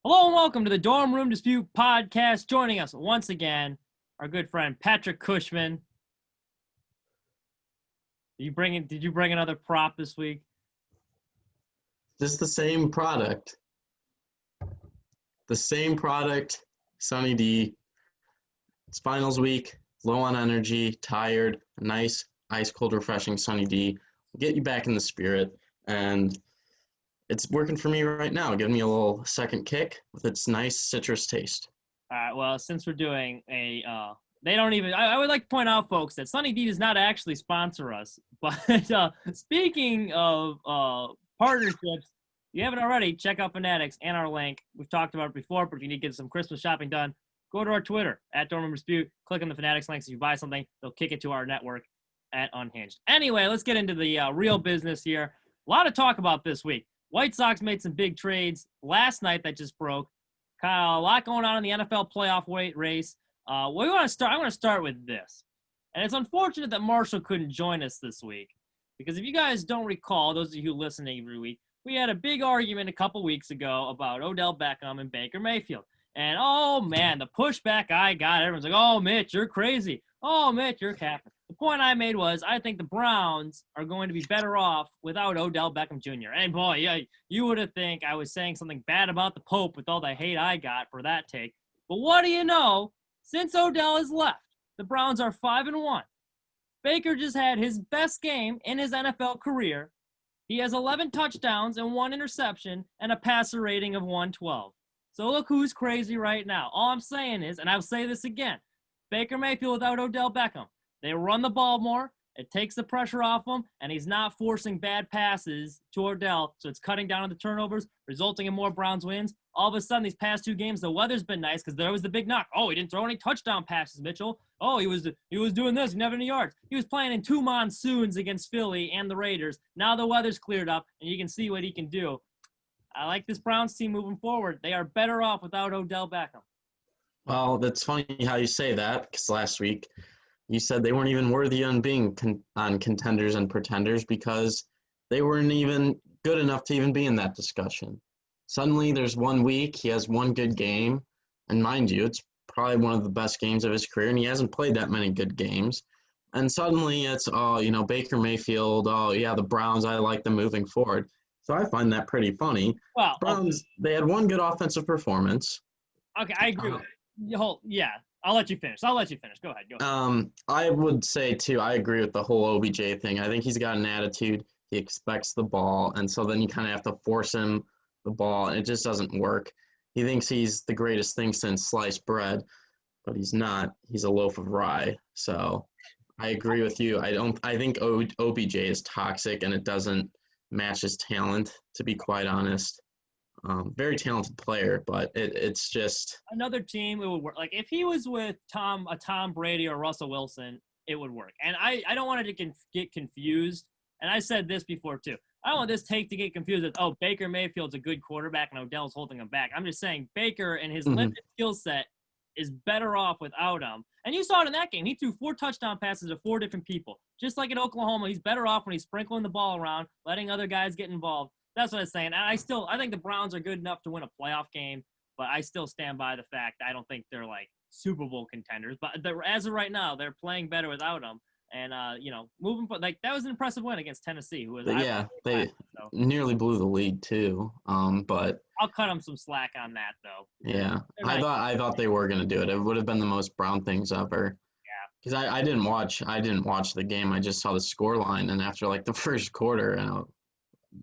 Hello and welcome to the Dorm Room Dispute Podcast. Joining us once again, our good friend Patrick Cushman. Did you bring another prop this week? Just the same product. The same product, Sunny D. It's finals week, low on energy, tired, nice, ice cold, refreshing Sunny D. Get you back in the spirit, and it's working for me right now, giving me a little second kick with its nice citrus taste. All right, well, since we're doing they don't even, I would like to point out, folks, that Sunny D does not actually sponsor us. But speaking of partnerships, if you haven't already, check out Fanatics and our link. We've talked about it before, but if you need to get some Christmas shopping done, go to our Twitter, @DormRoomDispute. Click on the Fanatics links. If you buy something, they'll kick it to our network at Unhinged. Anyway, let's get into the real business here. A lot of talk about this week. White Sox made some big trades last night that just broke. Kyle, a lot going on in the NFL playoff race. I want to start with this. And it's unfortunate that Marshall couldn't join us this week. Because if you guys don't recall, those of you who listen every week, we had a big argument a couple weeks ago about Odell Beckham and Baker Mayfield. And, oh, man, the pushback I got, everyone's like, oh, Mitch, you're crazy. Oh, Mitch, you're capping. The point I made was I think the Browns are going to be better off without Odell Beckham Jr. And, boy, yeah, you would have think I was saying something bad about the Pope with all the hate I got for that take. But what do you know? Since Odell has left, the Browns are 5-1. Baker just had his best game in his NFL career. He has 11 touchdowns and 1 interception and a passer rating of 112. So look who's crazy right now. All I'm saying is, and I'll say this again, Baker Mayfield without Odell Beckham. They run the ball more. It takes the pressure off him, and he's not forcing bad passes to Odell, so it's cutting down on the turnovers, resulting in more Browns wins. All of a sudden, these past 2 games, the weather's been nice because there was the big knock. Oh, he didn't throw any touchdown passes, Mitchell. Oh, he was doing this, never any yards. He was playing in 2 monsoons against Philly and the Raiders. Now the weather's cleared up, and you can see what he can do. I like this Browns team moving forward. They are better off without Odell Beckham. Well, that's funny how you say that, because last week you said they weren't even worthy on being on contenders and pretenders because they weren't even good enough to even be in that discussion. Suddenly there's 1 week, he has 1 good game, and mind you, it's probably one of the best games of his career, and he hasn't played that many good games. And suddenly it's, Baker Mayfield, the Browns, I like them moving forward. So I find that pretty funny. Well, Browns, they had 1 good offensive performance. Okay, I agree with you. Yeah, I'll let you finish. Go ahead. I would say, too, I agree with the whole OBJ thing. I think he's got an attitude. He expects the ball, and so then you kind of have to force him the ball, and it just doesn't work. He thinks he's the greatest thing since sliced bread, but he's not. He's a loaf of rye. So I agree with you. I think OBJ is toxic, and it doesn't match his talent, to be quite honest. Very talented player, but it's just another team. It would work. Like if he was with a Tom Brady or Russell Wilson, it would work. And I don't want it to get confused. And I said this before too. I don't want this take to get confused with, oh, Baker Mayfield's a good quarterback and Odell's holding him back. I'm just saying Baker and his limited skill set is better off without him. And you saw it in that game. He threw 4 touchdown passes to 4 different people. Just like in Oklahoma, he's better off when he's sprinkling the ball around, letting other guys get involved. That's what I'm saying. And I think the Browns are good enough to win a playoff game, but I still stand by the fact I don't think they're like Super Bowl contenders. But as of right now, they're playing better without him. And moving forward, like that was an impressive win against Tennessee, who was they nearly blew the lead too. But I'll cut them some slack on that though. Yeah, I thought they were gonna do it. It would have been the most Brown things ever. Yeah. Because I didn't watch the game. I just saw the score line, and after like the first quarter, and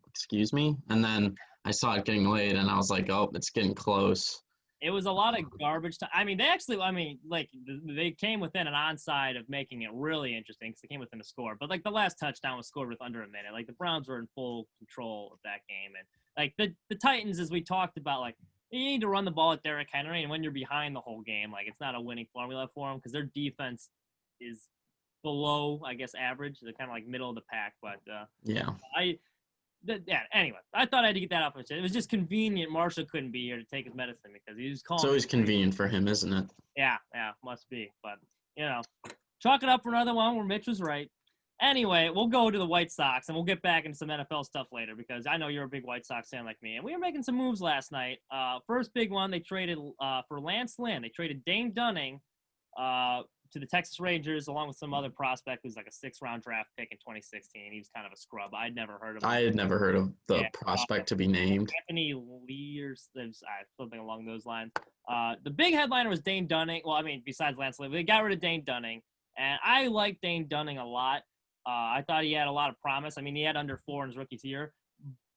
excuse me, and then I saw it getting late, and I was like, oh, it's getting close. It was a lot of garbage time. I mean, they came within an onside of making it really interesting because they came within a score. But, like, the last touchdown was scored with under a minute. Like, the Browns were in full control of that game. And, like, the Titans, as we talked about, like, you need to run the ball at Derrick Henry. And when you're behind the whole game, like, it's not a winning formula for them because their defense is below, I guess, average. They're kind of, like, middle of the pack. But, anyway, I thought I had to get that off my chest. It was just convenient Marshall couldn't be here to take his medicine because he was calling. It's always convenient for him, isn't it? Yeah, must be. But, chalk it up for another one where Mitch was right. Anyway, we'll go to the White Sox, and we'll get back into some NFL stuff later because I know you're a big White Sox fan like me. And we were making some moves last night. First big one, they traded for Lance Lynn. They traded Dane Dunning to the Texas Rangers along with some other prospect who's like a 6th-round draft pick in 2016. He was kind of a scrub. I'd never heard of him. I had never heard of the prospect to be named. Anthony Lee or something along those lines. The big headliner was Dane Dunning. Well, I mean, besides Lance Lynn, they got rid of Dane Dunning. And I like Dane Dunning a lot. I thought he had a lot of promise. I mean, he had under 4 in his rookie year.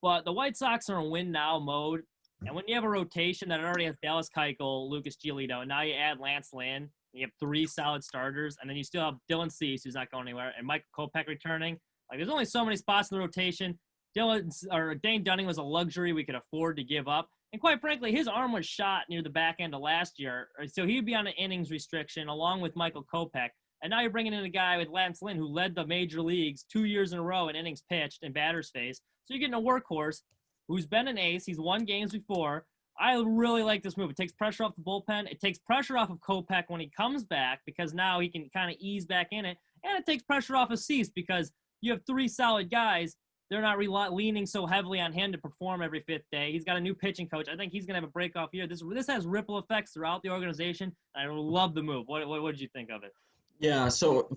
But the White Sox are in win-now mode. And when you have a rotation that already has Dallas Keuchel, Lucas Giolito, and now you add Lance Lynn, you have 3 solid starters, and then you still have Dylan Cease, who's not going anywhere, and Michael Kopech returning. Like, there's only so many spots in the rotation. Dane Dunning was a luxury we could afford to give up. And quite frankly, his arm was shot near the back end of last year, so he'd be on an innings restriction along with Michael Kopech. And now you're bringing in a guy with Lance Lynn who led the major leagues 2 years in a row in innings pitched and batters faced. So you're getting a workhorse who's been an ace. He's won games before. I really like this move. It takes pressure off the bullpen. It takes pressure off of Kopech when he comes back because now he can kind of ease back in it. And it takes pressure off of Cease because you have 3 solid guys. They're not leaning so heavily on him to perform every 5th day. He's got a new pitching coach. I think he's going to have a break-off year. This has ripple effects throughout the organization. I love the move. What did you think of it? Yeah, so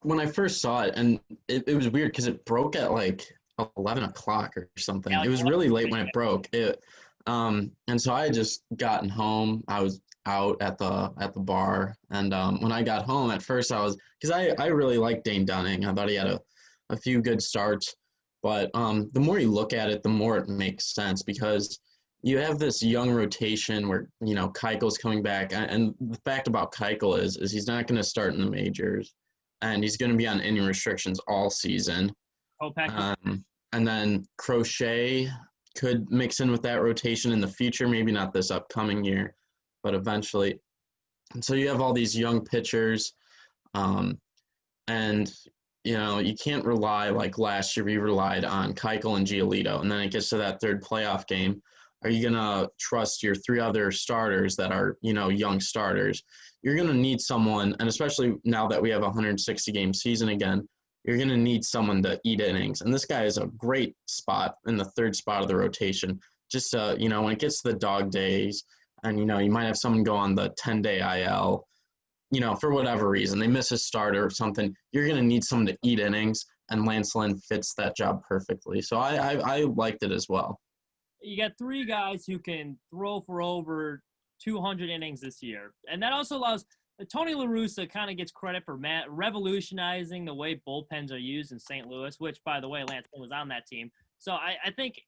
when I first saw it, and it was weird because it broke at like 11 o'clock or something. Yeah, like it was really late when it broke. And so I had just gotten home. I was out at the bar, and when I got home, at first because I really liked Dane Dunning. I thought he had a few good starts, but the more you look at it, the more it makes sense because you have this young rotation where, Keuchel's coming back. And the fact about Keuchel is he's not going to start in the majors, and he's going to be on inning restrictions all season. And then Crochet could mix in with that rotation in the future, maybe not this upcoming year, but eventually. And so you have all these young pitchers, and, you can't rely like last year we relied on Keuchel and Giolito, and then it gets to that 3rd playoff game. Are you going to trust your 3 other starters that are, young starters? You're going to need someone, and especially now that we have a 160-game season again, you're going to need someone to eat innings. And this guy is a great spot in the 3rd spot of the rotation. Just, when it gets to the dog days and, you might have someone go on the 10-day IL, for whatever reason, they miss a starter or something, you're going to need someone to eat innings, and Lance Lynn fits that job perfectly. So I liked it as well. You got 3 guys who can throw for over 200 innings this year. And that also allows Tony La Russa kind of gets credit for revolutionizing the way bullpens are used in St. Louis, which, by the way, Lance Lynn was on that team. So I think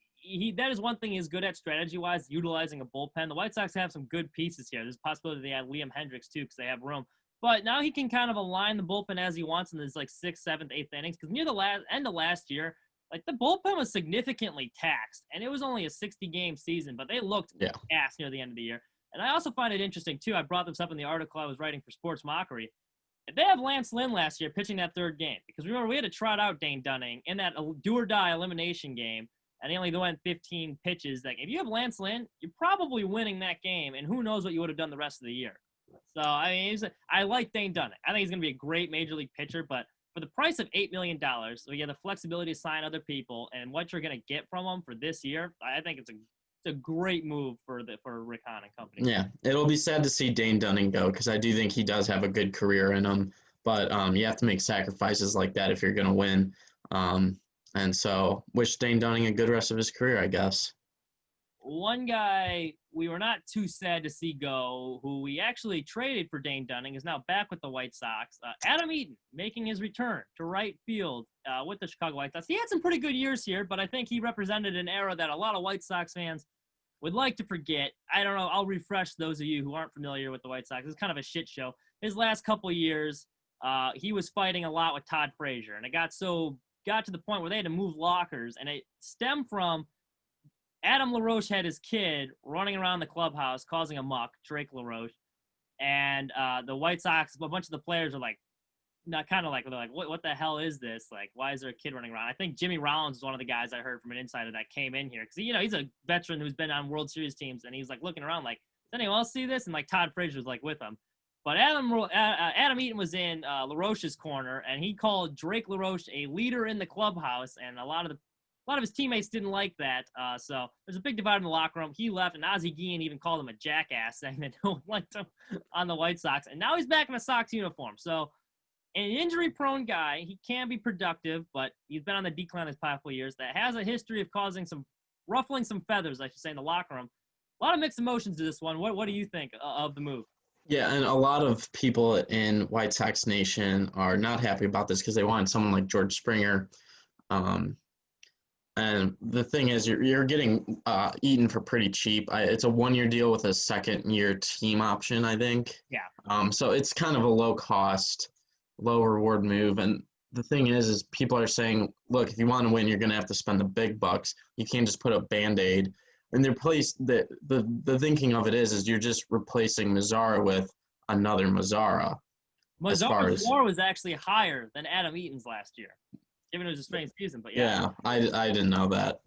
that is one thing he's good at strategy-wise, utilizing a bullpen. The White Sox have some good pieces here. There's a possibility they add Liam Hendricks, too, because they have room. But now he can kind of align the bullpen as he wants in his, 6th, 7th, 8th innings. Because near the end of last year, the bullpen was significantly taxed. And it was only a 60-game season, but they looked taxed near the end of the year. And I also find it interesting, too. I brought this up in the article I was writing for Sports Mockery. They have Lance Lynn last year pitching that 3rd game. Because remember, we had to trot out Dane Dunning in that do-or-die elimination game. And he only went 15 pitches. If you have Lance Lynn, you're probably winning that game. And who knows what you would have done the rest of the year. So, I mean, I like Dane Dunning. I think he's going to be a great major league pitcher. But for the price of $8 million, so you have the flexibility to sign other people and what you're going to get from them for this year, I think it's a great move for Rick Hahn and company. Yeah, it'll be sad to see Dane Dunning go because I do think he does have a good career in him. But you have to make sacrifices like that if you're going to win. And so wish Dane Dunning a good rest of his career, I guess. One guy we were not too sad to see go, who we actually traded for Dane Dunning, is now back with the White Sox. Adam Eaton making his return to right field with the Chicago White Sox. He had some pretty good years here, but I think he represented an era that a lot of White Sox fans would like to forget. I don't know. I'll refresh those of you who aren't familiar with the White Sox. It's kind of a shit show. His last couple of years, he was fighting a lot with Todd Frazier, and it got to the point where they had to move lockers, and it stemmed from Adam LaRoche had his kid running around the clubhouse causing a muck, Drake LaRoche, and the White Sox, a bunch of the players are they're like, what the hell is this? Like, why is there a kid running around? I think Jimmy Rollins was one of the guys I heard from an insider that came in here because he's a veteran who's been on World Series teams, and he's like looking around like, does anyone else see this? And like Todd Frazier was like with him. But Adam Eaton was in LaRoche's corner, and he called Drake LaRoche a leader in the clubhouse, and a lot of his teammates didn't like that. So there's a big divide in the locker room. He left, and Ozzie Guillen even called him a jackass, saying that no one liked him on the White Sox. And now he's back in a Sox uniform. So an injury-prone guy, he can be productive, but he's been on the decline his past couple years. That has a history of ruffling some feathers, I should say, in the locker room. A lot of mixed emotions to this one. What do you think of the move? Yeah, and a lot of people in White Sox Nation are not happy about this because they wanted someone like George Springer. And the thing is, you're getting Eaton for pretty cheap. It's a 1-year deal with a second-year team option, I think. Yeah. So it's kind of a low-cost, low-reward move. And the thing is people are saying, look, if you want to win, you're going to have to spend the big bucks. You can't just put a Band-Aid. And the thinking of it is you're just replacing Mazzara with another Mazzara. Mazzara's WAR was actually higher than Adam Eaton's last year, given it was a strange season. But yeah, I didn't know that.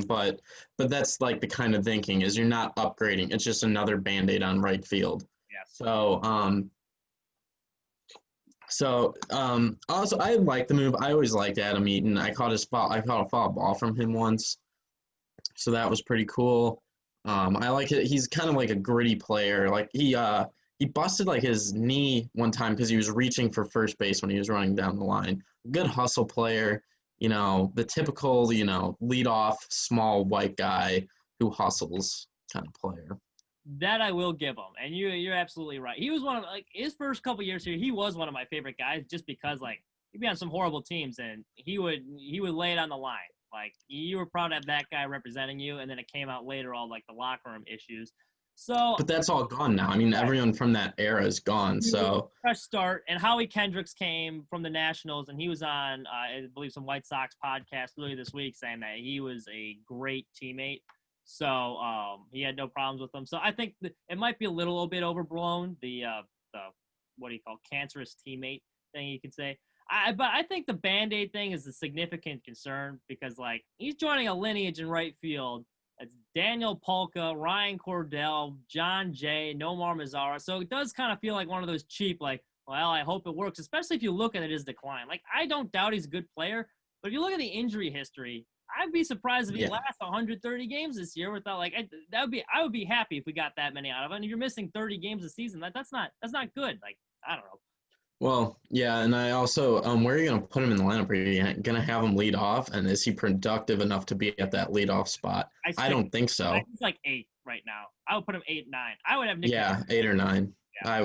But that's like the kind of thinking is you're not upgrading. It's just another Band-Aid on right field. Yeah. So also I like the move. I always liked Adam Eaton. I caught a foul ball from him once. So that was pretty cool. I like it. He's kind of like a gritty player. Like he busted like his knee one time because he was reaching for first base when he was running down the line. Good hustle player. The typical, lead off small white guy who hustles kind of player. That I will give him, and you're absolutely right. He was one of his first couple years here. He was one of my favorite guys, just because he'd be on some horrible teams and he would lay it on the line. Like, you were proud to have that guy representing you, and then it came out later, all the locker room issues. So, but that's all gone now. I mean, everyone from that era is gone. So fresh start. And Howie Kendricks came from the Nationals, and he was on, I believe, some White Sox podcast earlier this week, saying that he was a great teammate. So he had no problems with them. So I think it might be a little bit overblown. The what do you call cancerous teammate thing, you could say. But I think the Band-Aid thing is a significant concern because, he's joining a lineage in right field. It's Daniel Polka, Ryan Cordell, John Jay, Nomar Mazzara. So it does kind of feel like one of those cheap, well, I hope it works, especially if you look at his decline. I don't doubt he's a good player, but if you look at the injury history, I'd be surprised if he lasts 130 games this year without, I would be happy if we got that many out of him. And if you're missing 30 games a season, that's not good. I don't know. Well, yeah, and I also, where are you going to put him in the lineup? Are you going to have him lead off, and is he productive enough to be at that leadoff spot? I don't think so. He's 8 right now. I would put him 8, 9. I would have Nick. Yeah, 8 or 9.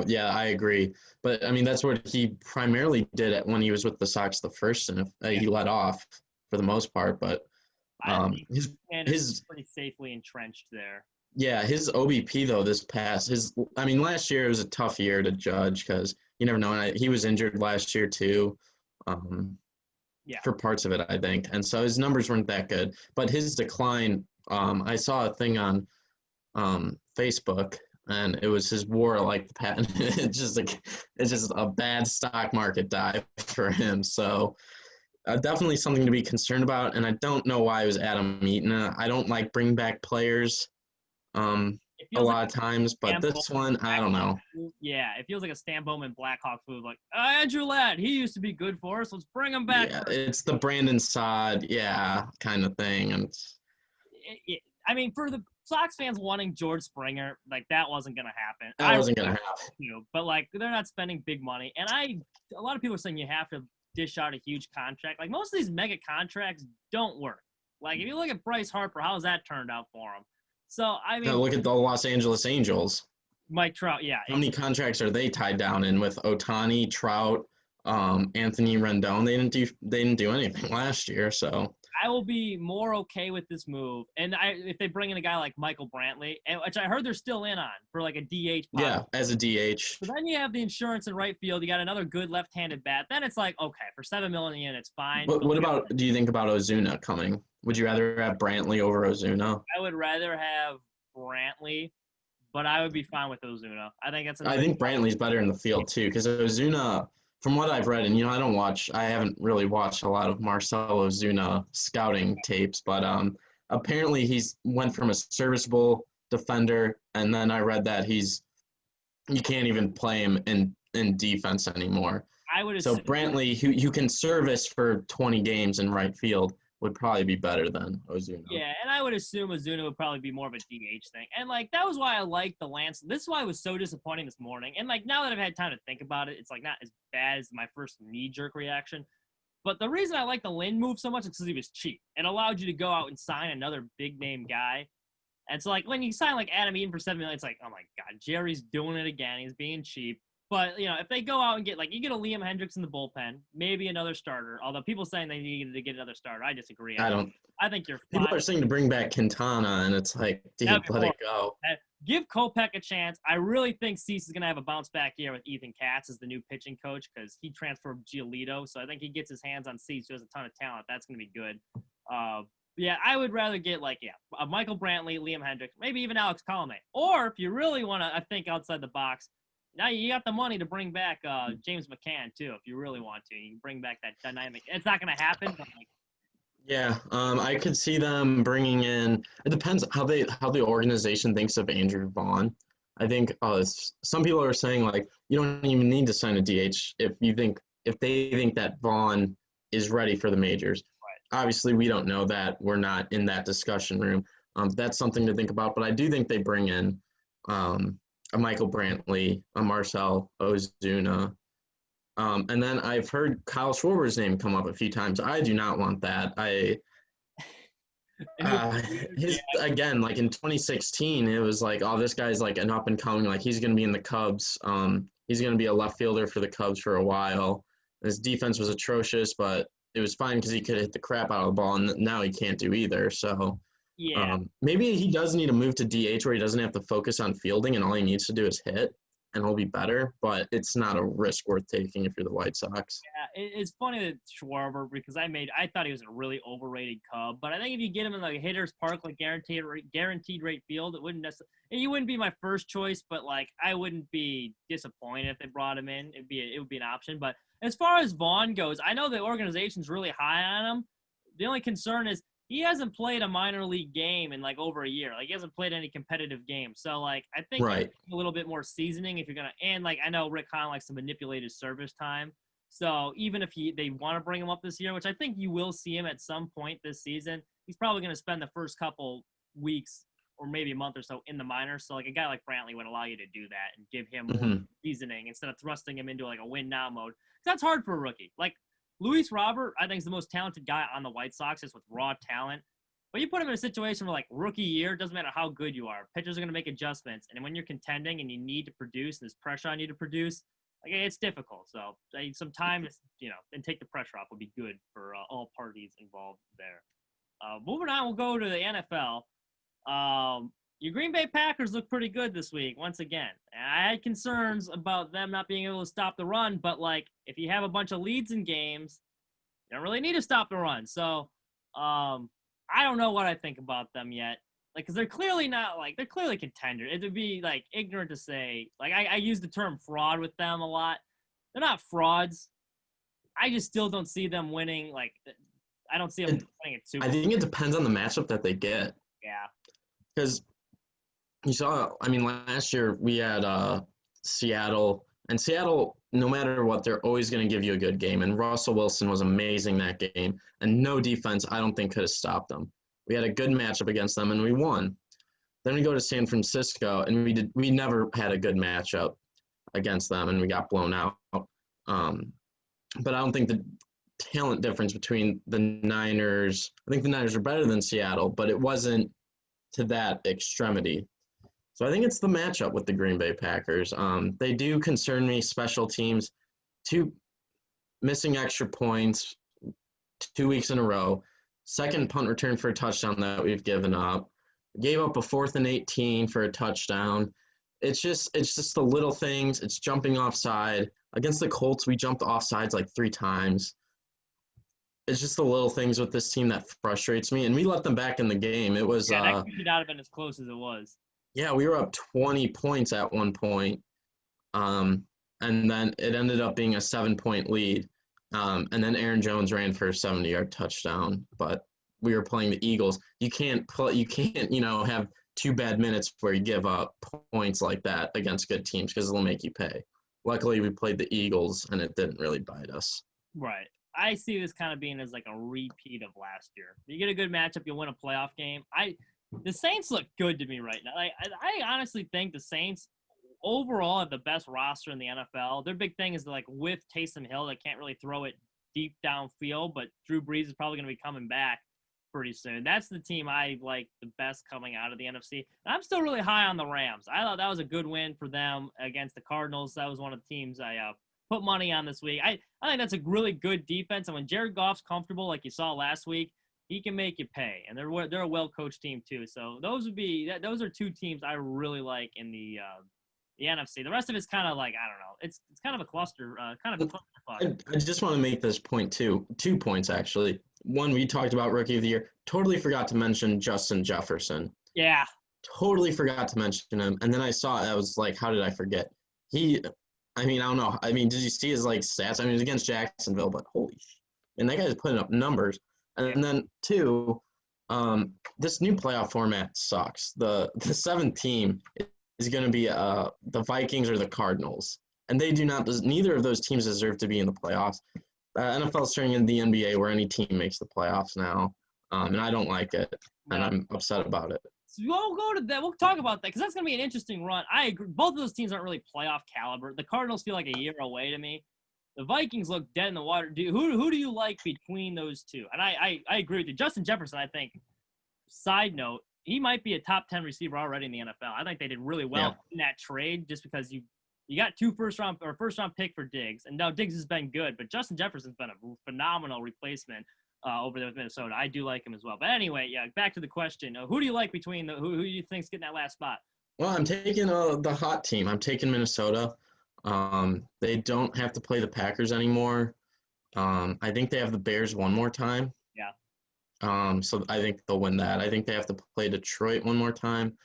Yeah. I agree. But, I mean, that's what he primarily did when he was with the Sox the first, and he let off for the most part. But his pretty safely entrenched there. Yeah, his OBP, though, last year was a tough year to judge because you never know. And he was injured last year, too, for parts of it, I think. And so his numbers weren't that good. But his decline, I saw a thing on Facebook, and it was his WAR, it's just a bad stock market dive for him. So definitely something to be concerned about. And I don't know why it was Adam Eaton. I don't like bring back players. A lot of times, but this one, I don't know. Yeah, it feels like a Stan Bowman Blackhawks move. Andrew Ladd, he used to be good for us. Let's bring him back. Yeah, it's the Brandon Saad, kind of thing. And for the Sox fans wanting George Springer, that wasn't going to happen. That wasn't going to happen. But they're not spending big money, and a lot of people are saying you have to dish out a huge contract. Most of these mega contracts don't work. If you look at Bryce Harper, how's that turned out for him? So, look at the Los Angeles Angels. Mike Trout, yeah. How many contracts are they tied down in with Ohtani, Trout, Anthony Rendon? They didn't do anything last year, so. I will be more okay with this move. And if they bring in a guy like Michael Brantley, which I heard they're still in on for a DH. Yeah, as a DH. So then you have the insurance in right field. You got another good left-handed bat. Then it's okay, for $7 million, it's fine. What do you think about Ozuna coming? Would you rather have Brantley over Ozuna? I would rather have Brantley, but I would be fine with Ozuna. I think Brantley's better in the field too, because Ozuna, from what I've read, and I haven't really watched a lot of Marcell Ozuna scouting tapes, but apparently he's went from a serviceable defender, and then I read that he's you can't even play him in defense anymore. I would So assume, Brantley, who you can service for 20 games in right field, would probably be better than Ozuna. yeah, and I would assume Ozuna would probably be more of a DH thing. And like that was why I liked the Lance. This is why I was so disappointing this morning. And like now that I've had time to think about it, it's like not as bad as my first knee-jerk reaction. But the reason I like the Lynn move so much is because he was cheap. It allowed you to go out and sign another big name guy. And so like when you sign like Adam Eaton for $7 million, it's like, oh my God, Jerry's doing it again. He's being cheap. But if they go out and get you get a Liam Hendricks in the bullpen, maybe another starter. Although people saying they need to get another starter, I disagree. I think you're fine. People are saying to bring back Quintana, and it's like, dude, let it go. Give Kopech a chance. I really think Cease is going to have a bounce back year with Ethan Katz as the new pitching coach because he transferred Giolito. So I think he gets his hands on Cease, who has a ton of talent. That's going to be good. Yeah, I would rather get Michael Brantley, Liam Hendricks, maybe even Alex Colomé. Or if you really want to, I think outside the box, now you got the money to bring back James McCann too. If you really want to, you can bring back that dynamic. It's not going to happen, but yeah, I could see them bringing in. It depends how the organization thinks of Andrew Vaughn. I think some people are saying you don't even need to sign a DH if they think that Vaughn is ready for the majors. Right. Obviously, we don't know that. We're not in that discussion room. That's something to think about. But I do think they bring in a Michael Brantley, a Marcell Ozuna. And then I've heard Kyle Schwarber's name come up a few times. I do not want that. Again, in 2016, it was this guy's an up and coming, he's going to be in the Cubs. He's going to be a left fielder for the Cubs for a while. His defense was atrocious, but it was fine because he could hit the crap out of the ball, and now he can't do either. So yeah, maybe he does need to move to DH where he doesn't have to focus on fielding, and all he needs to do is hit. And he'll be better, but it's not a risk worth taking if you're the White Sox. Yeah, it's funny that Schwarber because I thought he was a really overrated Cub, but I think if you get him in a hitter's park guaranteed rate field, it wouldn't necessarily. And he wouldn't be my first choice, but I wouldn't be disappointed if they brought him in. It would be an option. But as far as Vaughn goes, I know the organization's really high on him. The only concern is he hasn't played a minor league game in over a year. He hasn't played any competitive games. So I think right. A little bit more seasoning if you're gonna. And I know Rick Hahn likes to manipulate his service time. So even if they want to bring him up this year, which I think you will see him at some point this season, he's probably going to spend the first couple weeks or maybe a month or so in the minors. So a guy like Brantley would allow you to do that and give him more seasoning instead of thrusting him into a win now mode. That's hard for a rookie. Luis Robert, I think, is the most talented guy on the White Sox, just with raw talent. But you put him in a situation where, rookie year, doesn't matter how good you are. Pitchers are going to make adjustments. And when you're contending and you need to produce, there's pressure on you to produce, it's difficult. So some time, and take the pressure off would be good for all parties involved there. Moving on, we'll go to the NFL. Your Green Bay Packers look pretty good this week, once again. I had concerns about them not being able to stop the run, but, if you have a bunch of leads in games, you don't really need to stop the run. So, I don't know what I think about them yet. Because they're clearly not, they're clearly contenders. It would be, ignorant to say, I use the term fraud with them a lot. They're not frauds. I just still don't see them winning, I don't see them winning it Super Bowl. I think it depends on the matchup that they get. Yeah. Because you saw, last year we had Seattle, and Seattle, no matter what, they're always going to give you a good game. And Russell Wilson was amazing that game, and no defense, I don't think, could have stopped them. We had a good matchup against them, and we won. Then we go to San Francisco, and we never had a good matchup against them, and we got blown out. But I don't think the talent difference between the Niners, I think the Niners are better than Seattle, but it wasn't to that extremity. So I think it's the matchup with the Green Bay Packers. They do concern me, special teams, missing extra points 2 weeks in a row, second punt return for a touchdown that we've given up, gave up a 4th and 18 for a touchdown. It's just the little things. It's jumping offside. Against the Colts, we jumped offsides 3 times. It's just the little things with this team that frustrates me, and we let them back in the game. It was that could not have been as close as it was. Yeah, we were up 20 points at one point, and then it ended up being a 7-point lead, and then Aaron Jones ran for a 70-yard touchdown. But we were playing the Eagles. You can't have 2 bad minutes where you give up points like that against good teams because it'll make you pay. Luckily, we played the Eagles, and it didn't really bite us. Right. I see this kind of being as like a repeat of last year. You get a good matchup, you'll win a playoff game. The Saints look good to me right now. I honestly think the Saints overall have the best roster in the NFL. Their big thing is like with Taysom Hill, they can't really throw it deep downfield, but Drew Brees is probably going to be coming back pretty soon. That's the team I like the best coming out of the NFC. And I'm still really high on the Rams. I thought that was a good win for them against the Cardinals. That was one of the teams I put money on this week. I think that's a really good defense. And when Jared Goff's comfortable, like you saw last week, he can make you pay. And they're a well-coached team too. So those are two teams I really like in the NFC. The rest of it's kind of like, I don't know. It's kind of a cluster, I just want to make this point too. 2 points actually. One, we talked about Rookie of the Year. Totally forgot to mention Justin Jefferson. Yeah. Totally forgot to mention him. And then I saw it. I was like, how did I forget? I don't know. Did you see his stats? It was against Jacksonville, but holy shit. And that guy's putting up numbers. And then 2, this new playoff format sucks. The 7th team is going to be the Vikings or the Cardinals. And they do not, neither of those teams deserve to be in the playoffs. NFL is turning into the NBA where any team makes the playoffs now. And I don't like it. And I'm upset about it. So we'll go to that. We'll talk about that because that's going to be an interesting run. I agree. Both of those teams aren't really playoff caliber. The Cardinals feel like a year away to me. The Vikings look dead in the water. Who do you like between those two? And I agree with you. Justin Jefferson, I think, side note, he might be a top 10 receiver already in the NFL. I think they did really well in that trade just because you got 2 first round pick for Diggs. And now Diggs has been good, but Justin Jefferson's been a phenomenal replacement over there with Minnesota. I do like him as well. But anyway, back to the question. Who do you like between who do you think's getting that last spot? Well, I'm taking the hot team. I'm taking Minnesota. They don't have to play the Packers anymore. I think they have the Bears one more time. Yeah. So I think they'll win that. I think they have to play Detroit one more time.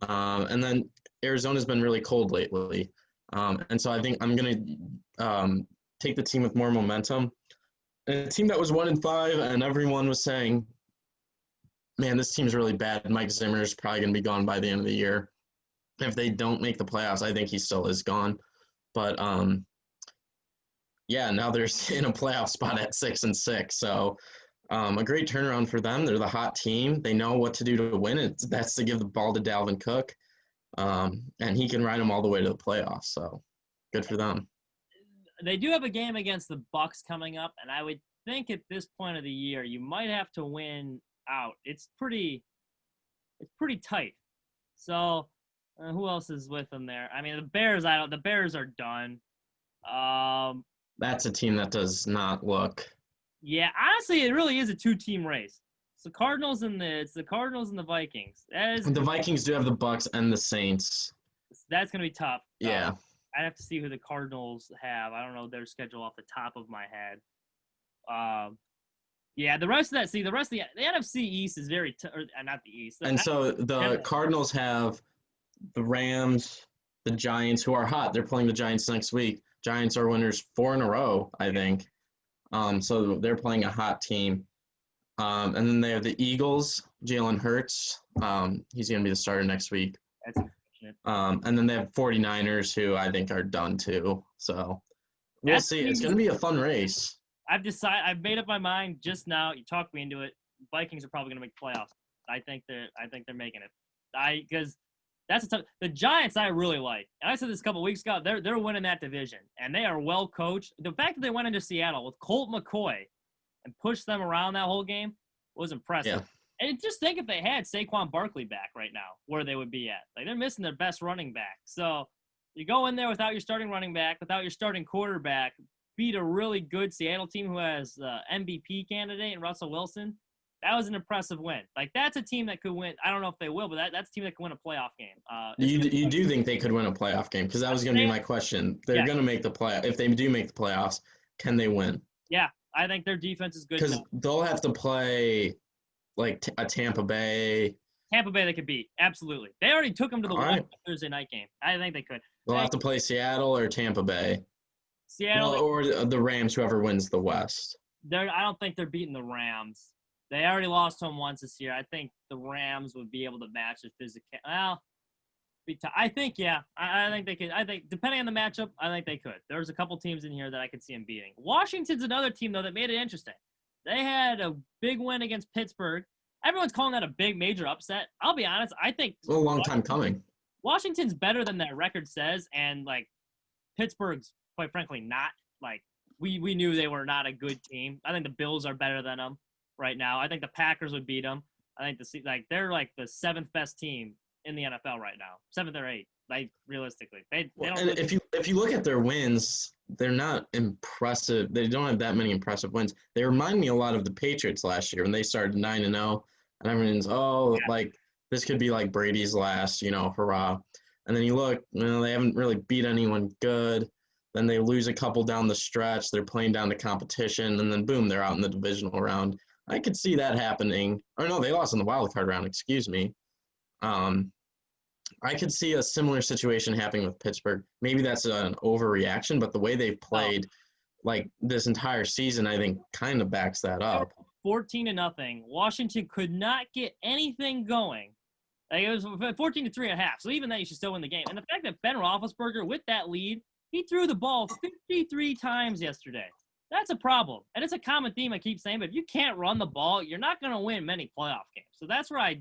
And then Arizona's been really cold lately. And so I think I'm going to take the team with more momentum. And a team that was 1-5, and everyone was saying, man, this team's really bad. Mike Zimmer's probably going to be gone by the end of the year. If they don't make the playoffs, I think he still is gone. But, now they're in a playoff spot at 6-6. So a great turnaround for them. They're the hot team. They know what to do to win. That's to give the ball to Dalvin Cook. And he can ride them all the way to the playoffs. So good for them. They do have a game against the Bucs coming up, and I would think at this point of the year you might have to win out. It's pretty tight. So who else is with them there? The Bears. The Bears are done. That's a team that does not look. Yeah, honestly, it really is a 2-team race. It's the Cardinals and the Vikings. The Vikings do have the Bucs and the Saints. That's gonna be tough. Yeah. I'd have to see who the Cardinals have. I don't know their schedule off the top of my head. The rest of the NFC East is very not the East. And so the Cardinals have the Rams, the Giants, who are hot. They're playing the Giants next week. Giants are winners 4 in a row, I think. So they're playing a hot team. And then they have the Eagles, Jalen Hurts. He's going to be the starter next week. That's unfortunate. And then they have 49ers, who I think are done too. So we'll see. It's going to be a fun race. I've made up my mind just now. You talked me into it. Vikings are probably going to make playoffs. I think they're making it. Because that's the Giants I really like. And I said this a couple weeks ago. They're winning that division, and they are well coached. The fact that they went into Seattle with Colt McCoy and pushed them around that whole game was impressive. Yeah. And just think if they had Saquon Barkley back right now, where they would be at. They're missing their best running back. So you go in there without your starting running back, without your starting quarterback, beat a really good Seattle team who has MVP candidate and Russell Wilson. That was an impressive win. That's a team that could win. I don't know if they will, but that's a team that could win a playoff game. You do think they could win a playoff game? Because that was going to be my question. They're going to make the playoff. If they do make the playoffs, can they win? Yeah, I think their defense is good. Because they'll have to play a Tampa Bay. Tampa Bay they could beat. Absolutely. They already took them to the Thursday night game. I think they could. They'll have to play Seattle or Tampa Bay. Seattle. Or the Rams, whoever wins the West. I don't think they're beating the Rams. They already lost home once this year. I think the Rams would be able to match the physical. Well, I think, yeah. I think they could. I think, depending on the matchup, I think they could. There's a couple teams in here that I could see them beating. Washington's another team, though, that made it interesting. They had a big win against Pittsburgh. Everyone's calling that a big, major upset. I'll be honest. I think It's a long time coming. Washington's better than their record says, and, Pittsburgh's, quite frankly, not. We knew they were not a good team. I think the Bills are better than them right now. I think the Packers would beat them. I think they're the seventh best team in the NFL right now, 7th or 8th. Realistically, they don't. And if you look at their wins, they're not impressive. They don't have that many impressive wins. They remind me a lot of the Patriots last year when they started 9-0, and everyone's this could be like Brady's last, hurrah. And then you look, they haven't really beat anyone good. Then they lose a couple down the stretch. They're playing down the competition, and then boom, they're out in the divisional round. I could see that happening. Or no, they lost in the wild card round. Excuse me. I could see a similar situation happening with Pittsburgh. Maybe that's an overreaction, but the way they've played this entire season, I think, kind of backs that up. 14-0. Washington could not get anything going. It was 14-3.5. So even that, you should still win the game. And the fact that Ben Roethlisberger, with that lead, he threw the ball 53 times yesterday. That's a problem. And it's a common theme I keep saying, but if you can't run the ball, you're not going to win many playoff games. So that's where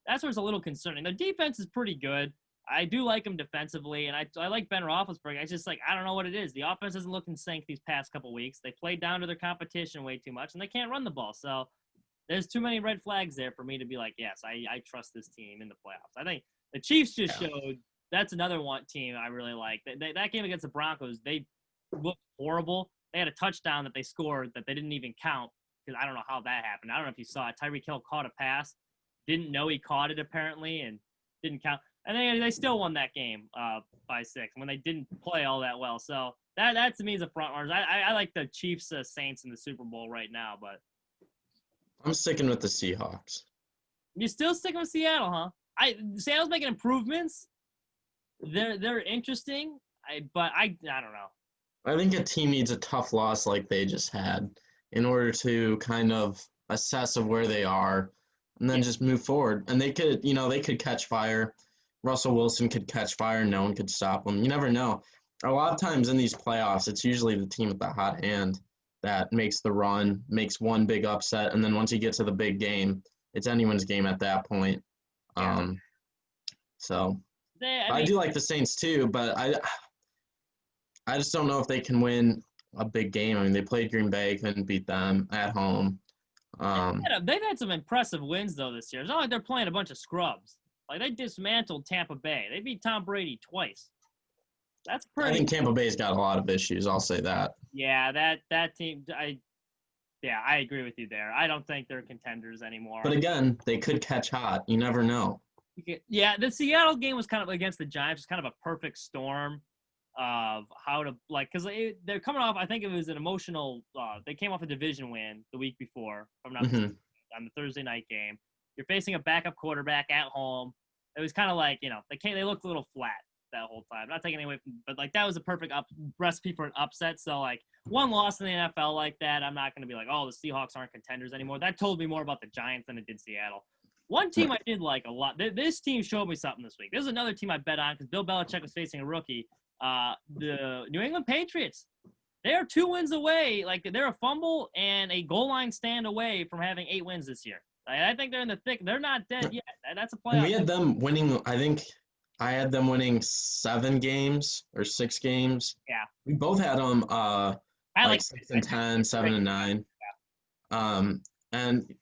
it's a little concerning. Their defense is pretty good. I do like them defensively, and I like Ben Roethlisberger. It's just I don't know what it is. The offense doesn't look in sync these past couple weeks. They played down to their competition way too much, and they can't run the ball. So there's too many red flags there for me to be yes, I trust this team in the playoffs. I think the Chiefs just showed that's another team I really like. That game against the Broncos, they looked horrible. They had a touchdown that they scored that they didn't even count because I don't know how that happened. I don't know if you saw it. Tyreek Hill caught a pass, didn't know he caught it apparently, and didn't count. And they still won that game by 6 when they didn't play all that well. So that to me is a front runners. I like the Chiefs Saints in the Super Bowl right now, but I'm sticking with the Seahawks. You're still sticking with Seattle, huh? Seattle's making improvements. They're interesting, but I don't know. I think a team needs a tough loss like they just had in order to kind of assess of where they are and then just move forward. And they could catch fire. Russell Wilson could catch fire. No one could stop him. You never know. A lot of times in these playoffs, it's usually the team with the hot hand that makes the run, makes one big upset, and then once you get to the big game, it's anyone's game at that point. I do like the Saints too, but I just don't know if they can win a big game. I mean, they played Green Bay, couldn't beat them at home. They've had some impressive wins, though, this year. It's not like they're playing a bunch of scrubs. They dismantled Tampa Bay. They beat Tom Brady twice. That's pretty. I think Tampa Bay's got a lot of issues. I'll say that. Yeah, that team. I agree with you there. I don't think they're contenders anymore. But again, they could catch hot. You never know. Yeah, the Seattle game was kind of against the Giants. It's kind of a perfect storm of how to because they're coming off. I think it was an emotional. They came off a division win the week before, if I'm not mistaken, on the Thursday night game. You're facing a backup quarterback at home. It was kind of they looked a little flat that whole time. Not taking away from, but that was a perfect recipe for an upset. So one loss in the NFL like that, I'm not going to be the Seahawks aren't contenders anymore. That told me more about the Giants than it did Seattle. One team I did like a lot. This team showed me something this week. This is another team I bet on because Bill Belichick was facing a rookie. The New England Patriots. They are 2 wins away. They're a fumble and a goal line stand away from having 8 wins this year. I think they're in the thick. They're not dead yet. That's a playoff. We had them winning. I think I had them winning 7 games or 6 games. Yeah. We both had them. I 6-10, 7-9. Yeah. And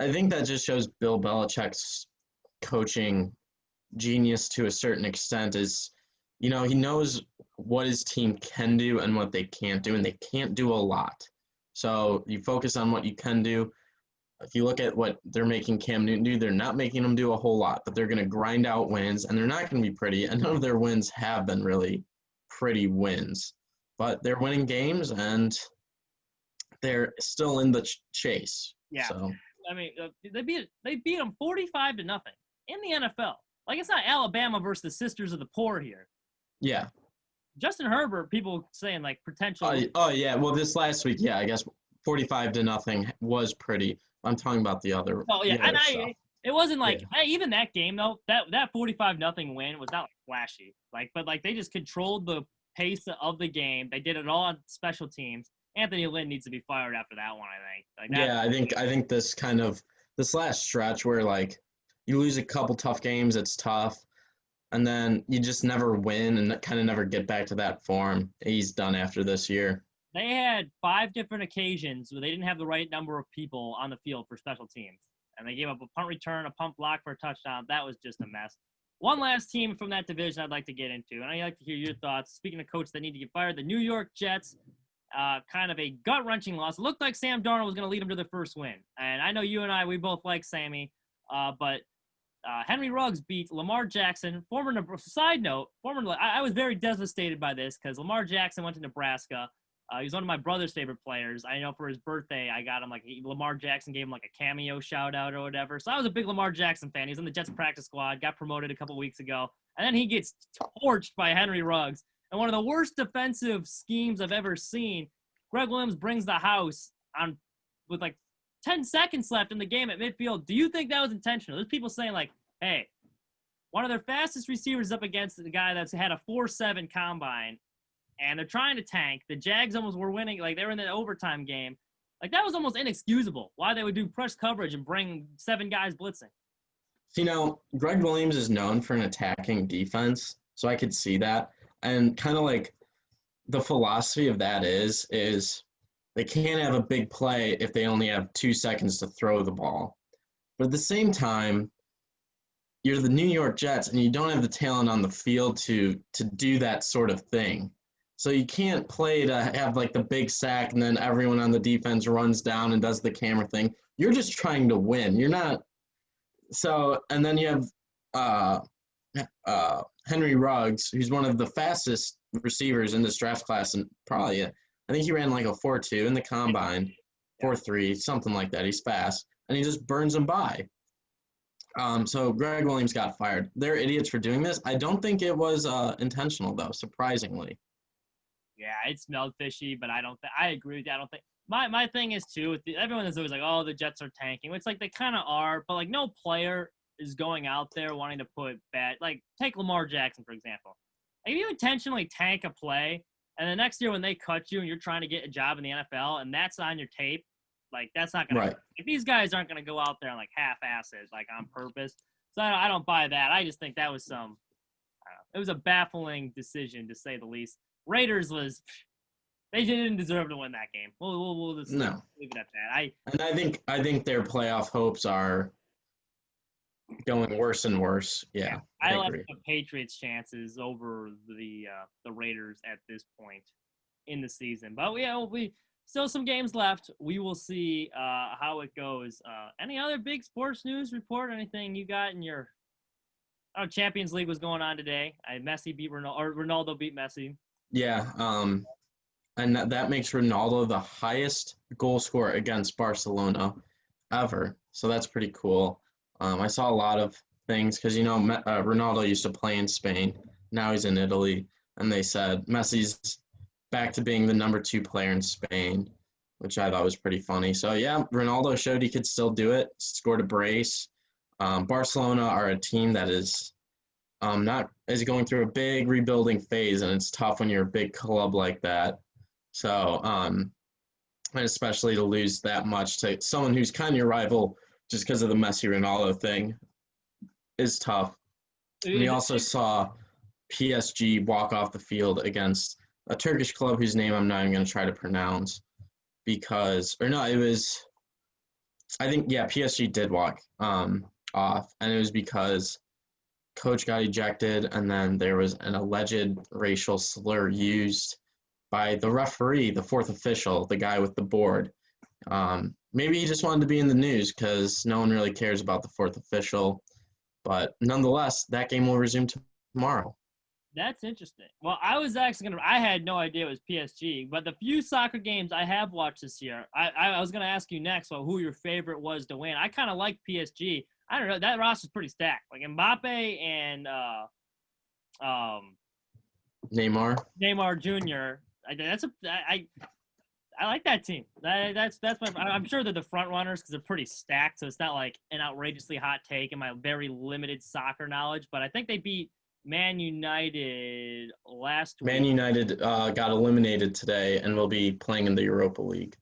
I think that just shows Bill Belichick's coaching genius to a certain extent. Is he knows what his team can do and what they can't do, and they can't do a lot. So you focus on what you can do. If you look at what they're making Cam Newton do, they're not making him do a whole lot, but they're going to grind out wins, and they're not going to be pretty. And none of their wins have been really pretty wins. But they're winning games, and they're still in the chase. Yeah. So. I mean, they beat them 45-0 in the NFL. It's not Alabama versus the Sisters of the Poor here. Yeah. Justin Herbert, people saying potential. Oh yeah. Well, this last week, yeah, I guess 45-0 was pretty. I'm talking about the other. Oh yeah, the other and stuff. it wasn't like Yeah. even that game though. That 45-0 win was not like flashy. But they just controlled the pace of the game. They did it all on special teams. Anthony Lynn needs to be fired after that one. I think. Like that. Yeah, I think this last stretch where like you lose a couple tough games, it's tough, and then you just never win and kind of never get back to that form. He's done after this year. They had 5 different occasions where they didn't have the right number of people on the field for special teams. And they gave up a punt return, a punt block for a touchdown. That was just a mess. One last team from that division I'd like to get into, and I'd like to hear your thoughts. Speaking of coaches that need to get fired, the New York Jets, kind of a gut-wrenching loss. It looked like Sam Darnold was going to lead them to their first win. And I know you and I, we both like Sammy, but Henry Ruggs beat Lamar Jackson. I was very devastated by this because Lamar Jackson went to Nebraska. He's one of my brother's favorite players. I know for his birthday, I got him Lamar Jackson gave him like a cameo shout out or whatever. So I was a big Lamar Jackson fan. He's in the Jets practice squad, got promoted a couple weeks ago. And then he gets torched by Henry Ruggs. And one of the worst defensive schemes I've ever seen. Greg Williams brings the house on with like 10 seconds left in the game at midfield. Do you think that was intentional? There's people saying like, hey, one of their fastest receivers up against the guy that's had a 4.7 combine. And they're trying to tank. The Jags almost were winning. Like, they were in the overtime game. Like, that was almost inexcusable. Why they would do press coverage and bring 7 guys blitzing. You know, Greg Williams is known for an attacking defense, so I could see that. And kind of like the philosophy of that is they can't have a big play if they only have 2 seconds to throw the ball. But at the same time, you're the New York Jets, and you don't have the talent on the field to do that sort of thing. So you can't play to have like the big sack and then everyone on the defense runs down and does the camera thing. You're just trying to win. You're not. So, and then you have Henry Ruggs, who's one of the fastest receivers in this draft class, and probably, I think he ran like a 4.2 in the combine, 4.3, something like that. He's fast, and he just burns them by. So Greg Williams got fired. They're idiots for doing this. I don't think it was intentional, though, surprisingly. Yeah, it smelled fishy, but I agree with you. I don't think my thing is too. Everyone is always like, "Oh, the Jets are tanking." It's like they kind of are, but like no player is going out there wanting to put bad. Like take Lamar Jackson for example. Like, if you intentionally tank a play, and the next year when they cut you and you're trying to get a job in the NFL, and that's on your tape, like that's not gonna. Right. Like, these guys aren't gonna go out there and like half-ass it, like on purpose. So I don't buy that. I just think that was I don't know, it was a baffling decision to say the least. Raiders they didn't deserve to win that game. We'll just leave it at that. I think their playoff hopes are going worse and worse. Yeah, I like the Patriots' chances over the Raiders at this point in the season. But we still some games left. We will see how it goes. Any other big sports news report? Anything you got in your? Oh, Champions League was going on today. Messi beat Ronaldo, or Ronaldo beat Messi. Yeah, and that makes Ronaldo the highest goal scorer against Barcelona ever. So that's pretty cool. I saw a lot of things because, Ronaldo used to play in Spain. Now he's in Italy. And they said Messi's back to being the number 2 player in Spain, which I thought was pretty funny. So, yeah, Ronaldo showed he could still do it, scored a brace. Barcelona are a team that is going through a big rebuilding phase, and it's tough when you're a big club like that. So, and especially to lose that much to someone who's kind of your rival just because of the Messi Ronaldo thing is tough. And we also saw PSG walk off the field against a Turkish club whose name I'm not even going to try to pronounce PSG did walk off, and it was because coach got ejected, and then there was an alleged racial slur used by the referee, the 4th official, the guy with the board. Maybe he just wanted to be in the news because no one really cares about the 4th official. But nonetheless, that game will resume tomorrow. That's interesting. Well, I was actually I had no idea it was PSG, but the few soccer games I have watched this year, I was going to ask you next who your favorite was to win. I kind of like PSG. I don't know. That roster's pretty stacked. Like Mbappe and Neymar Jr. I like that team. That's I'm sure they're the front runners because they're pretty stacked. So it's not like an outrageously hot take in my very limited soccer knowledge. But I think they beat Man United last Man week. United got eliminated today and will be playing in the Europa League.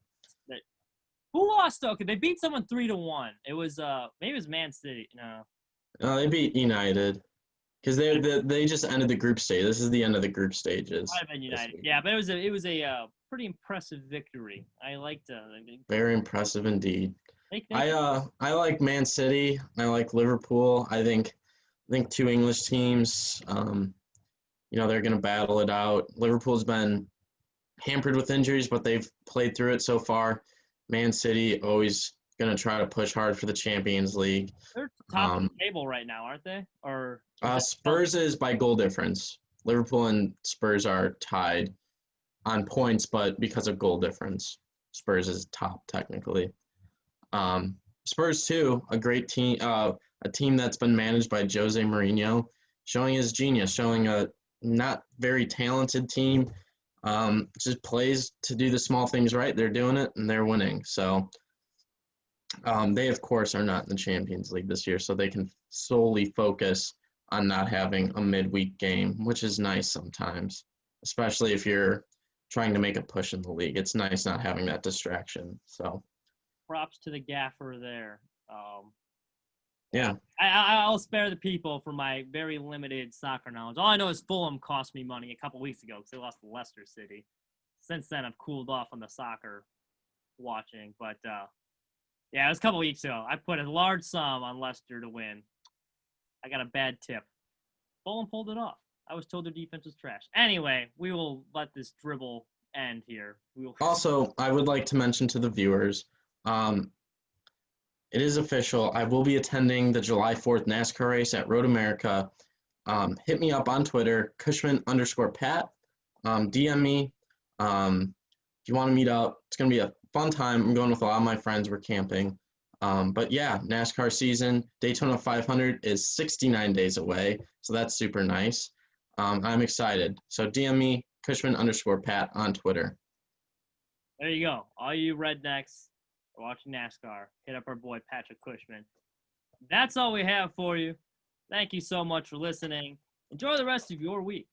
Who lost? Okay, they beat someone 3-1. It was maybe it was Man City. No, They beat United because they just ended the group stage. This is the end of the group stages. might have been United. Yeah, but it was a pretty impressive victory. I liked Very impressive indeed. they I like Man City. I like Liverpool. I think two English teams. They're going to battle it out. Liverpool's been hampered with injuries, but they've played through it so far. Man City always going to try to push hard for the Champions League. they're top of the table right now, aren't they? Or Spurs is by goal difference. Liverpool and Spurs are tied on points, but because of goal difference, Spurs is top technically. Spurs too, a great team, a team that's been managed by Jose Mourinho, showing his genius, showing a not very talented team, just plays to do the small things right. They're doing it and they're winning. So they of course are not in the Champions League this year, so they can solely focus on not having a midweek game, which is nice sometimes, especially if you're trying to make a push in the league. It's nice not having that distraction. So props to the gaffer there. Yeah. I'll spare the people for my very limited soccer knowledge. All I know is Fulham cost me money a couple weeks ago because they lost to Leicester City. Since then, I've cooled off on the soccer watching. But, yeah, it was a couple weeks ago. I put a large sum on Leicester to win. I got a bad tip. Fulham pulled it off. I was told their defense was trash. Anyway, we will let this dribble end here. Also, I would like to mention to the viewers, it is official. I will be attending the July 4th NASCAR race at Road America. Hit me up on Twitter, Cushman_Pat. DM me if you want to meet up. It's going to be a fun time. I'm going with a lot of my friends. We're camping. But yeah, NASCAR season, Daytona 500 is 69 days away. So that's super nice. I'm excited. So DM me, Cushman_Pat on Twitter. There you go. All you rednecks are watching NASCAR. Hit up our boy Patrick Cushman. That's all we have for you. Thank you so much for listening. Enjoy the rest of your week.